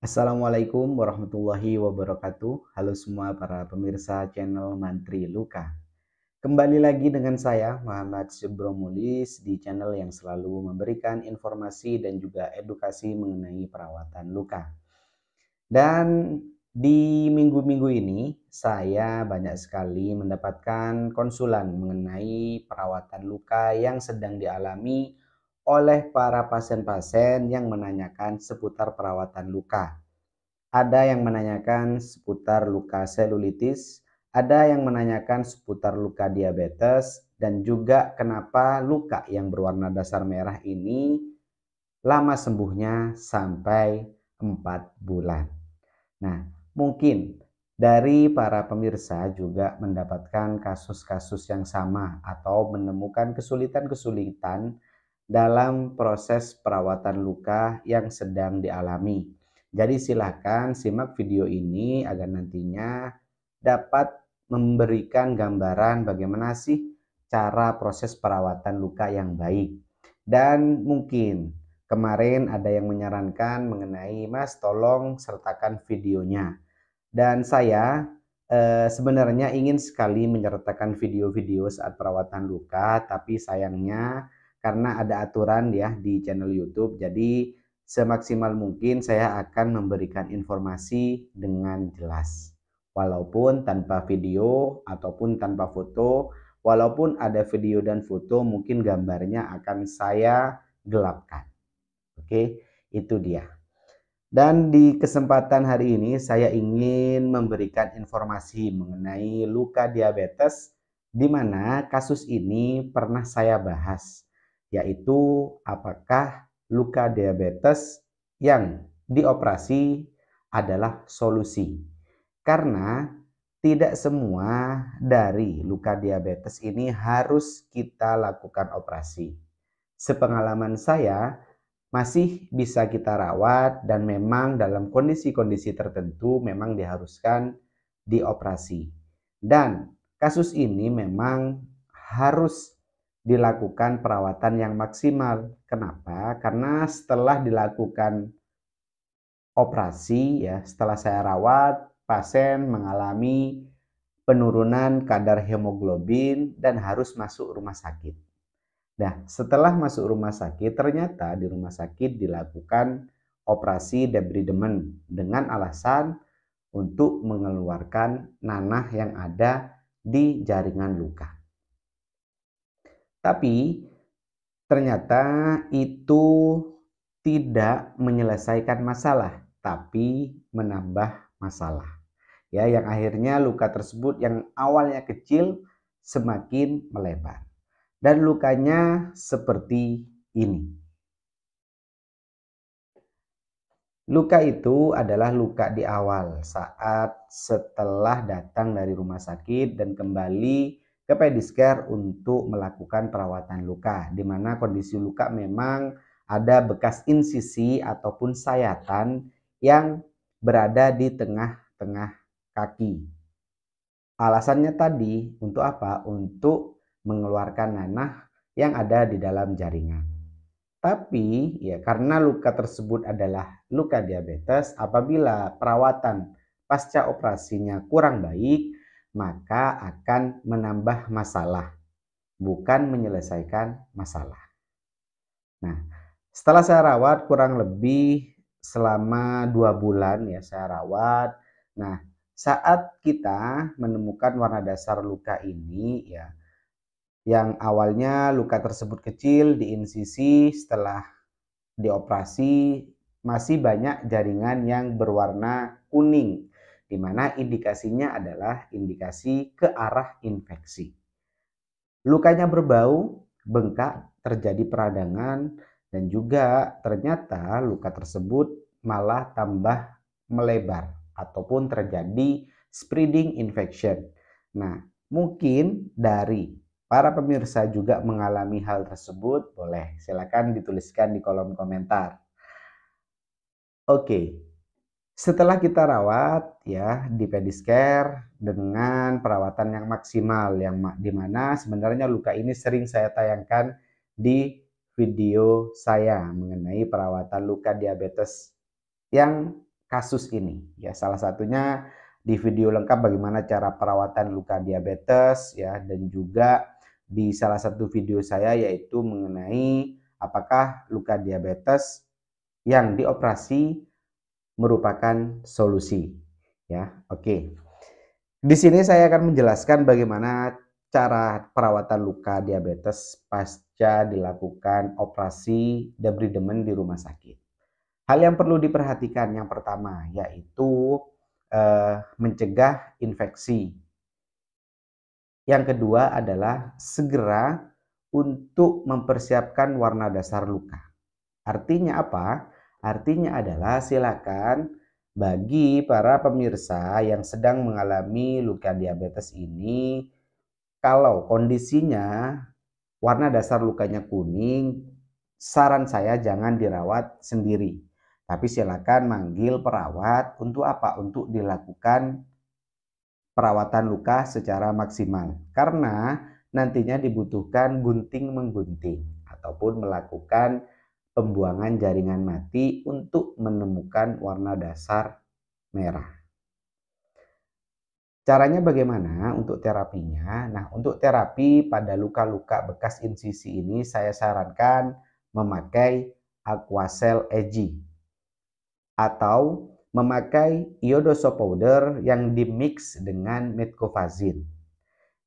Assalamualaikum warahmatullahi wabarakatuh. Halo semua para pemirsa channel Mantri Luka. Kembali lagi dengan saya Muhammad Subromulis di channel yang selalu memberikan informasi dan juga edukasi mengenai perawatan luka. Dan di minggu-minggu ini saya banyak sekali mendapatkan konsulan mengenai perawatan luka yang sedang dialami oleh para pasien-pasien yang menanyakan seputar perawatan luka. Ada yang menanyakan seputar luka selulitis, ada yang menanyakan seputar luka diabetes, dan juga kenapa luka yang berwarna dasar merah ini lama sembuhnya sampai 4 bulan. Nah, mungkin dari para pemirsa juga mendapatkan kasus-kasus yang sama atau menemukan kesulitan-kesulitan dalam proses perawatan luka yang sedang dialami. Jadi silakan simak video ini agar nantinya dapat memberikan gambaran bagaimana sih cara proses perawatan luka yang baik. Dan mungkin kemarin ada yang menyarankan mengenai Mas tolong sertakan videonya. Dan saya sebenarnya ingin sekali menyertakan video-video saat perawatan luka, tapi sayangnya karena ada aturan ya di channel YouTube, jadi semaksimal mungkin saya akan memberikan informasi dengan jelas. Walaupun tanpa video ataupun tanpa foto, walaupun ada video dan foto, mungkin gambarnya akan saya gelapkan. Oke, itu dia. Dan di kesempatan hari ini saya ingin memberikan informasi mengenai luka diabetes, di mana kasus ini pernah saya bahas, yaitu apakah luka diabetes yang dioperasi adalah solusi. Karena tidak semua dari luka diabetes ini harus kita lakukan operasi. Sepengalaman saya, masih bisa kita rawat dan memang dalam kondisi-kondisi tertentu memang diharuskan dioperasi. Dan kasus ini memang harus dilakukan perawatan yang maksimal. Kenapa? Karena setelah dilakukan operasi ya, setelah saya rawat, pasien mengalami penurunan kadar hemoglobin dan harus masuk rumah sakit. Nah, setelah masuk rumah sakit, ternyata di rumah sakit dilakukan operasi debridement dengan alasan untuk mengeluarkan nanah yang ada di jaringan luka. Tapi ternyata itu tidak menyelesaikan masalah, tapi menambah masalah. Ya, yang akhirnya luka tersebut yang awalnya kecil semakin melebar. Dan lukanya seperti ini. Luka itu adalah luka di awal saat setelah datang dari rumah sakit dan kembali ke pedicure untuk melakukan perawatan luka, di mana kondisi luka memang ada bekas insisi ataupun sayatan yang berada di tengah-tengah kaki. Alasannya tadi untuk apa? Untuk mengeluarkan nanah yang ada di dalam jaringan. Tapi ya karena luka tersebut adalah luka diabetes, apabila perawatan pasca operasinya kurang baik, maka akan menambah masalah, bukan menyelesaikan masalah. Nah, setelah saya rawat kurang lebih selama 2 bulan ya saya rawat. Nah, saat kita menemukan warna dasar luka ini ya, yang awalnya luka tersebut kecil di insisi, setelah dioperasi masih banyak jaringan yang berwarna kuning, di mana indikasinya adalah indikasi ke arah infeksi. Lukanya berbau, bengkak, terjadi peradangan, dan juga ternyata luka tersebut malah tambah melebar ataupun terjadi spreading infection. Nah, mungkin dari para pemirsa juga mengalami hal tersebut, boleh silakan dituliskan di kolom komentar. Oke, setelah kita rawat ya di pedicure dengan perawatan yang maksimal, yang dimana sebenarnya luka ini sering saya tayangkan di video saya mengenai perawatan luka diabetes yang kasus ini ya. Salah satunya di video lengkap bagaimana cara perawatan luka diabetes ya, dan juga di salah satu video saya yaitu mengenai apakah luka diabetes yang dioperasi merupakan solusi ya. Oke. Di sini saya akan menjelaskan bagaimana cara perawatan luka diabetes pasca dilakukan operasi debridement di rumah sakit. Hal yang perlu diperhatikan yang pertama yaitu mencegah infeksi. Yang kedua adalah segera untuk mempersiapkan warna dasar luka. Artinya apa? Artinya adalah silakan bagi para pemirsa yang sedang mengalami luka diabetes ini, kalau kondisinya warna dasar lukanya kuning, saran saya jangan dirawat sendiri. Tapi silakan manggil perawat untuk apa? Untuk dilakukan perawatan luka secara maksimal. Karena nantinya dibutuhkan gunting-menggunting ataupun melakukan pembuangan jaringan mati untuk menemukan warna dasar merah. Caranya bagaimana untuk terapinya? Nah, untuk terapi pada luka-luka bekas insisi ini saya sarankan memakai Aquacel EG atau memakai iodoso powder yang dimix dengan metcovazin.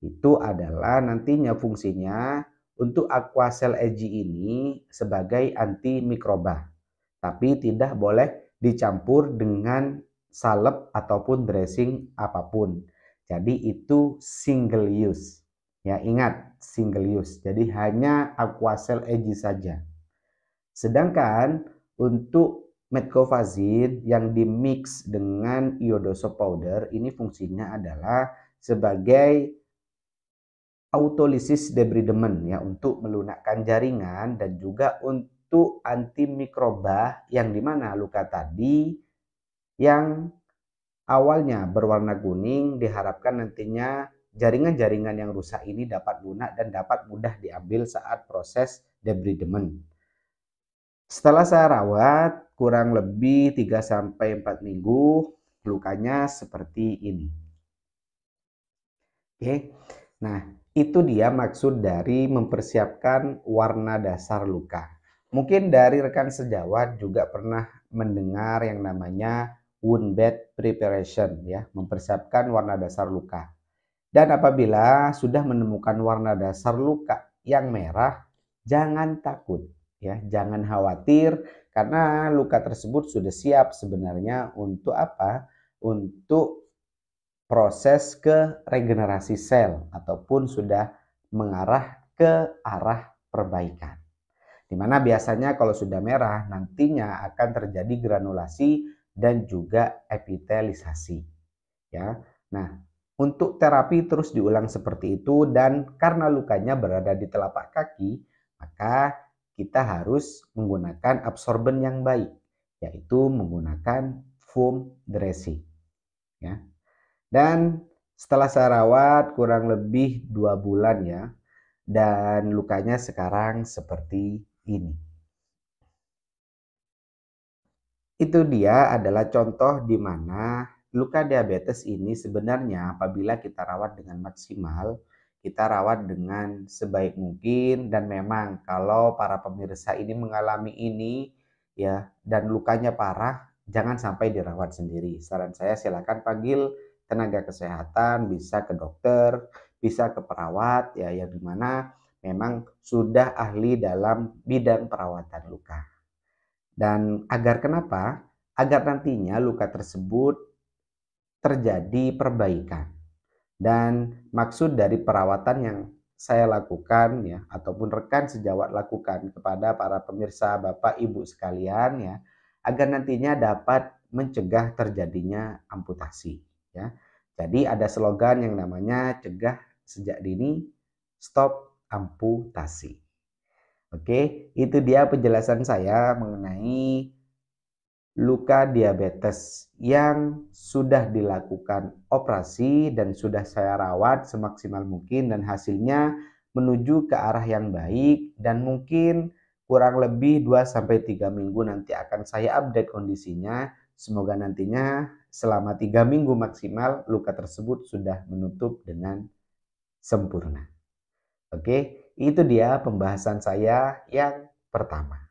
Itu adalah nantinya fungsinya untuk Aquacel EG ini sebagai antimikroba, tapi tidak boleh dicampur dengan salep ataupun dressing apapun. Jadi itu single use. Ya, ingat single use. Jadi hanya Aquacel EG saja. Sedangkan untuk metcovazin yang dimix dengan iodoso powder ini fungsinya adalah sebagai autolisis debridement ya, untuk melunakkan jaringan dan juga untuk antimikroba yang dimana luka tadi yang awalnya berwarna kuning diharapkan nantinya jaringan-jaringan yang rusak ini dapat lunak dan dapat mudah diambil saat proses debridement. Setelah saya rawat kurang lebih 3-4 minggu, lukanya seperti ini. Oke. Nah, itu dia maksud dari mempersiapkan warna dasar luka. Mungkin dari rekan sejawat juga pernah mendengar yang namanya wound bed preparation ya, mempersiapkan warna dasar luka. Dan apabila sudah menemukan warna dasar luka yang merah, jangan takut ya, jangan khawatir karena luka tersebut sudah siap sebenarnya untuk apa? Untuk proses ke regenerasi sel ataupun sudah mengarah ke arah perbaikan. Dimana biasanya kalau sudah merah nantinya akan terjadi granulasi dan juga epitelisasi. Ya, nah untuk terapi terus diulang seperti itu dan karena lukanya berada di telapak kaki, maka kita harus menggunakan absorben yang baik, yaitu menggunakan foam dressing. Ya. Dan setelah saya rawat kurang lebih 2 bulan ya, dan lukanya sekarang seperti ini. Itu dia adalah contoh di mana luka diabetes ini sebenarnya apabila kita rawat dengan maksimal, kita rawat dengan sebaik mungkin, dan memang kalau para pemirsa ini mengalami ini ya dan lukanya parah, jangan sampai dirawat sendiri. Saran saya silakan panggil tenaga kesehatan, bisa ke dokter, bisa ke perawat ya yang dimana memang sudah ahli dalam bidang perawatan luka. Dan agar kenapa? Agar nantinya luka tersebut terjadi perbaikan. Dan maksud dari perawatan yang saya lakukan ya ataupun rekan sejawat lakukan kepada para pemirsa Bapak Ibu sekalian ya, agar nantinya dapat mencegah terjadinya amputasi ya. Jadi ada slogan yang namanya cegah sejak dini, stop amputasi. Oke, itu dia penjelasan saya mengenai luka diabetes yang sudah dilakukan operasi dan sudah saya rawat semaksimal mungkin dan hasilnya menuju ke arah yang baik, dan mungkin kurang lebih 2-3 minggu nanti akan saya update kondisinya Semoga nantinya selama 3 minggu maksimal luka tersebut sudah menutup dengan sempurna. Oke, itu dia pembahasan saya yang pertama.